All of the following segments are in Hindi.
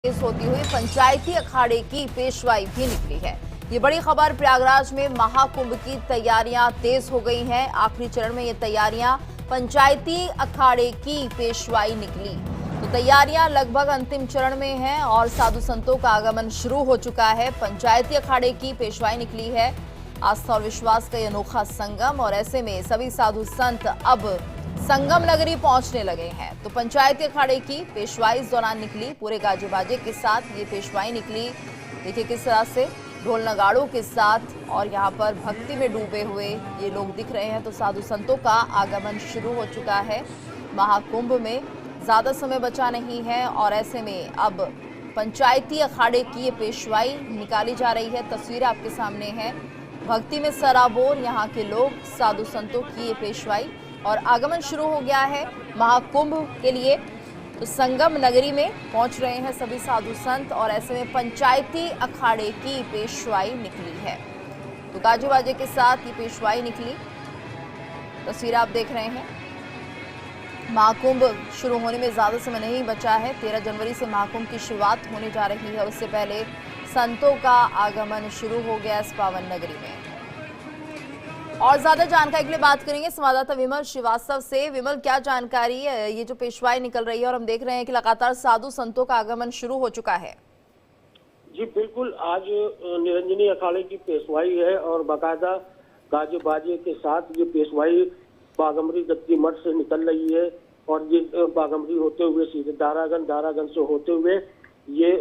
तेज होती हुई पंचायती अखाड़े की पेशवाई भी निकली है। ये बड़ी खबर, प्रयागराज में महाकुंभ की तैयारियां तेज हो गई हैं। आखिरी चरण में ये तैयारियां, पंचायती अखाड़े की पेशवाई निकली तो तैयारियां लगभग अंतिम चरण में हैं और साधु संतों का आगमन शुरू हो चुका है। पंचायती अखाड़े की पेशवाई निकली है, आस्था और विश्वास का ये अनोखा संगम, और ऐसे में सभी साधु संत अब संगम नगरी पहुंचने लगे हैं। तो पंचायती अखाड़े की पेशवाई इस दौरान निकली, पूरे गाजे बाजे के साथ ये पेशवाई निकली। देखिए किस तरह से ढोल नगाड़ों के साथ, और यहाँ पर भक्ति में डूबे हुए ये लोग दिख रहे हैं। तो साधु संतों का आगमन शुरू हो चुका है। महाकुंभ में ज्यादा समय बचा नहीं है और ऐसे में अब पंचायती अखाड़े की ये पेशवाई निकाली जा रही है। तस्वीरें आपके सामने हैं, भक्ति में सराबोर यहाँ के लोग, साधु संतों की ये पेशवाई, और आगमन शुरू हो गया है महाकुंभ के लिए। तो संगम नगरी में पहुंच रहे हैं सभी साधु संत और ऐसे में पंचायती अखाड़े की पेशवाई निकली है। तो गाजे बाजे के साथ ये पेशवाई निकली, तस्वीर आप देख रहे हैं। महाकुंभ शुरू होने में ज्यादा समय नहीं बचा है। 13 जनवरी से महाकुंभ की शुरुआत होने जा रही है। उससे पहले संतों का आगमन शुरू हो गया इस पावन नगरी में। और ज्यादा जानकारी के लिए बात करेंगे संवाददाता विमल श्रीवास्तव से। विमल, क्या जानकारी है? ये जो पेशवाई निकल रही है और हम देख रहे हैं कि लगातार साधु संतों का आगमन शुरू हो चुका है। जी बिल्कुल, आज निरंजनी अखाड़े की पेशवाई है और बाकायदा गाजे बाजे के साथ ये पेशवाई बागमरी दत्ती मठ से निकल रही है और ये बागमरी होते हुए सीधे दारागंज से होते हुए ये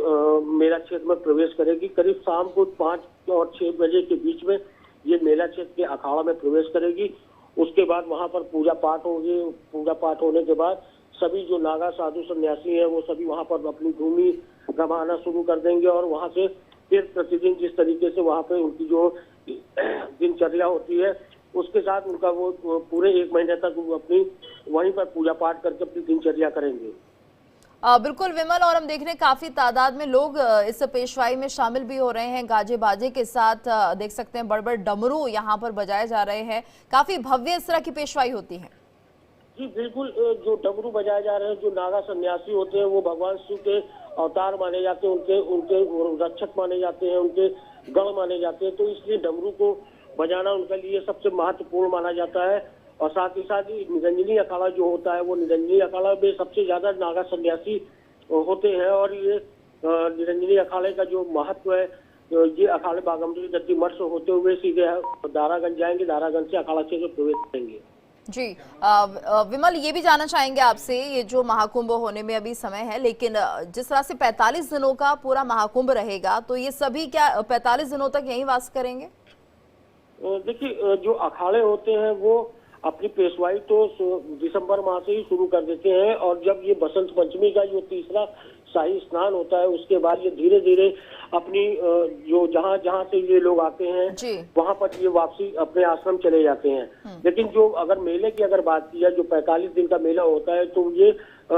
मेला क्षेत्र में प्रवेश करेगी। करीब शाम को 5 और 6 बजे के बीच में ये मेला क्षेत्र के अखाड़ा में प्रवेश करेगी। उसके बाद वहां पर पूजा पाठ होगी। पूजा पाठ होने के बाद सभी जो नागा साधु सन्यासी हैं वो सभी वहां पर अपनी भूमि रमाना शुरू कर देंगे और वहां से फिर प्रतिदिन जिस तरीके से वहां पे उनकी जो दिनचर्या होती है उसके साथ उनका वो पूरे 1 महीने तक वो अपनी वहीं पर पूजा पाठ करके अपनी दिनचर्या करेंगे। बिल्कुल विमल, और हम देख रहे हैं काफी तादाद में लोग इस पेशवाई में शामिल भी हो रहे हैं। गाजे बाजे के साथ देख सकते हैं बड़े बड़े डमरू यहाँ पर बजाए जा रहे हैं। काफी भव्य इस तरह की पेशवाई होती है। जी बिल्कुल, जो डमरू बजाए जा रहे हैं, जो नागा सन्यासी होते हैं वो भगवान शिव के अवतार माने जाते हैं, उनके रक्षक माने जाते हैं, उनके गण माने जाते हैं। तो इसलिए डमरू को बजाना उनके लिए सबसे महत्वपूर्ण माना जाता है। और साथ ही साथ निरंजनी अखाड़ा जो होता है वो निरंजनी अखाड़ा में सबसे ज्यादा नागा सन्यासी होते हैं और ये निरंजनी अखाड़े का जो महत्व है, ये अखाड़े बागमरी दत्ती मठ से होते हुए सीधे दारागंज जाएंगे, दारागंज से अखाड़ा क्षेत्र में प्रवेश करेंगे। जी विमल, ये भी जानना चाहेंगे आपसे, ये जो महाकुंभ होने में अभी समय है, लेकिन जिस तरह से 45 दिनों का पूरा महाकुंभ रहेगा, तो ये सभी क्या 45 दिनों तक यहीं वास करेंगे? देखिए, जो अखाड़े होते हैं वो अपनी पेशवाई तो दिसंबर माह से ही शुरू कर देते हैं और जब ये बसंत पंचमी का जो तीसरा शाही स्नान होता है उसके बाद ये धीरे धीरे अपनी जो जहाँ से ये लोग आते हैं वहां पर ये वापसी अपने आश्रम चले जाते हैं। लेकिन जो अगर मेले की अगर बात की जाए, जो 45 दिन का मेला होता है तो ये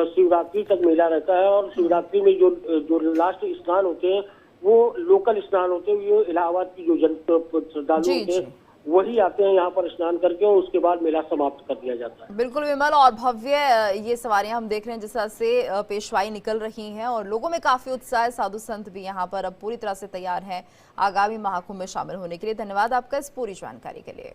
शिवरात्रि तक मेला रहता है और शिवरात्रि में जो लास्ट स्नान होते हैं वो लोकल स्नान होते हैं। ये इलाहाबाद की जो श्रद्धालु होते हैं वही आते हैं यहाँ पर स्नान करके और उसके बाद मेला समाप्त कर दिया जाता है। बिल्कुल विमल, और भव्य ये सवारियां हम देख रहे हैं जिस तरह से पेशवाई निकल रही हैं और लोगों में काफी उत्साह है। साधु संत भी यहाँ पर अब पूरी तरह से तैयार हैं आगामी महाकुंभ में शामिल होने के लिए। धन्यवाद आपका इस पूरी जानकारी के लिए।